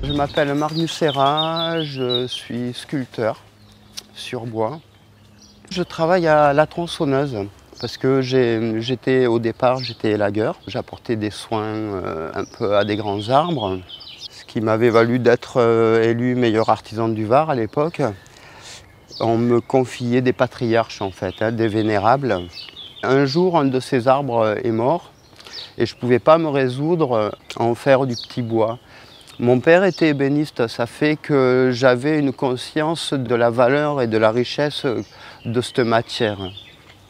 Je m'appelle Magnus Serra, je suis sculpteur sur bois. Je travaille à la tronçonneuse parce que au départ j'étais élagueur. J'apportais des soins un peu à des grands arbres, ce qui m'avait valu d'être élu meilleur artisan du Var à l'époque. On me confiait des patriarches en fait, des vénérables. Un jour, un de ces arbres est mort et je ne pouvais pas me résoudre à en faire du petit bois. Mon père était ébéniste, ça fait que j'avais une conscience de la valeur et de la richesse de cette matière.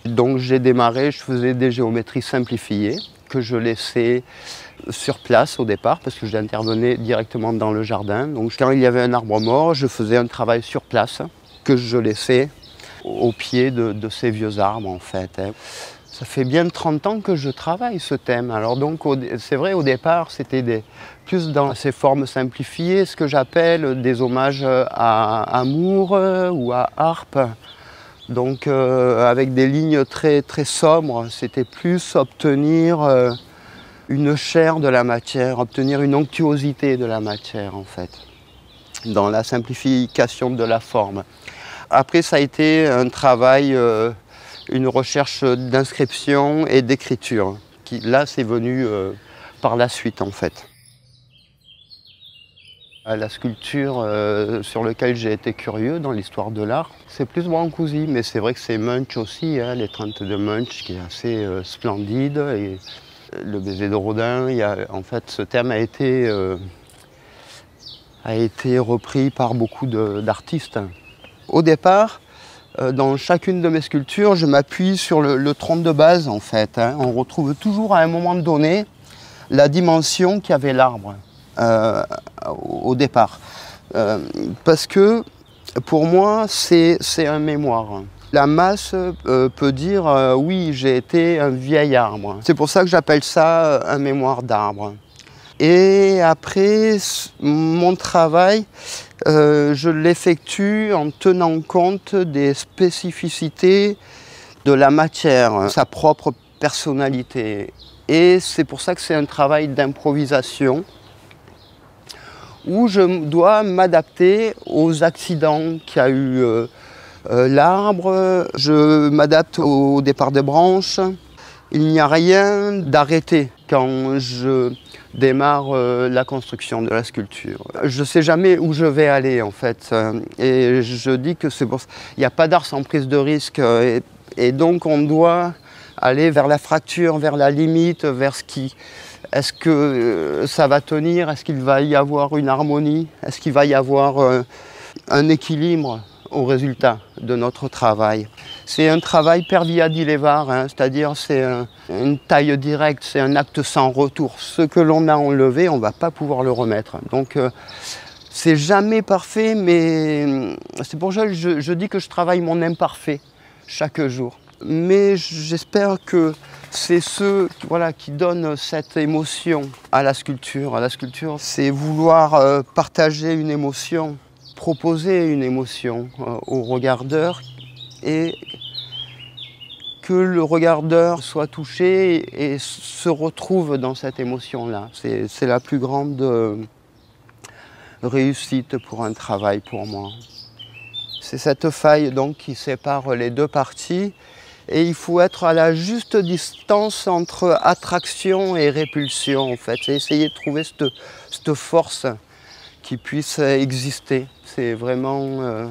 Donc j'ai démarré, je faisais des géométries simplifiées que je laissais sur place au départ parce que j'intervenais directement dans le jardin. Donc quand il y avait un arbre mort, je faisais un travail sur place que je laissais au pied de ces vieux arbres en fait. Ça fait bien 30 ans que je travaille ce thème. Alors donc c'est vrai au départ c'était plus dans ces formes simplifiées, ce que j'appelle des hommages à amour ou à harpe. Donc avec des lignes très sombres, c'était plus obtenir une chair de la matière, obtenir une onctuosité de la matière en fait, dans la simplification de la forme. Après ça a été un travail, une recherche d'inscription et d'écriture, qui là c'est venu par la suite en fait. La sculpture sur laquelle j'ai été curieux dans l'histoire de l'art, c'est plus Brancusi, mais c'est vrai que c'est Munch aussi, l'étreinte de Munch qui est assez splendide. Et le baiser de Rodin, en fait ce thème a été repris par beaucoup d'artistes. Au départ, dans chacune de mes sculptures, je m'appuie sur le tronc de base en fait. On retrouve toujours à un moment donné la dimension qu'avait l'arbre. Au départ. Parce que pour moi, c'est un mémoire. La masse peut dire oui, j'ai été un vieil arbre. C'est pour ça que j'appelle ça un mémoire d'arbre. Et après, mon travail, je l'effectue en tenant compte des spécificités de la matière, sa propre personnalité. Et c'est pour ça que c'est un travail d'improvisation, où je dois m'adapter aux accidents qu'a eu l'arbre. Je m'adapte au départ des branches. Il n'y a rien d'arrêté quand je démarre la construction de la sculpture. Je ne sais jamais où je vais aller en fait. Et je dis que c'est pour ça. Il n'y a pas d'art sans prise de risque. Et donc on doit aller vers la fracture, vers la limite, vers ce qui... Est-ce que ça va tenir? Est-ce qu'il va y avoir une harmonie? Est-ce qu'il va y avoir un équilibre au résultat de notre travail? C'est un travail per via dilevar, c'est-à-dire c'est une taille directe, c'est un acte sans retour. Ce que l'on a enlevé, on ne va pas pouvoir le remettre. Donc c'est jamais parfait, mais c'est pour ça que je dis que je travaille mon imparfait chaque jour. Mais j'espère que c'est qui donnent cette émotion à la sculpture. La sculpture, c'est vouloir partager une émotion, proposer une émotion au regardeur et que le regardeur soit touché et se retrouve dans cette émotion-là. C'est la plus grande réussite pour un travail pour moi. C'est cette faille donc qui sépare les deux parties. Et il faut être à la juste distance entre attraction et répulsion en fait. C'est essayer de trouver cette force qui puisse exister. C'est vraiment...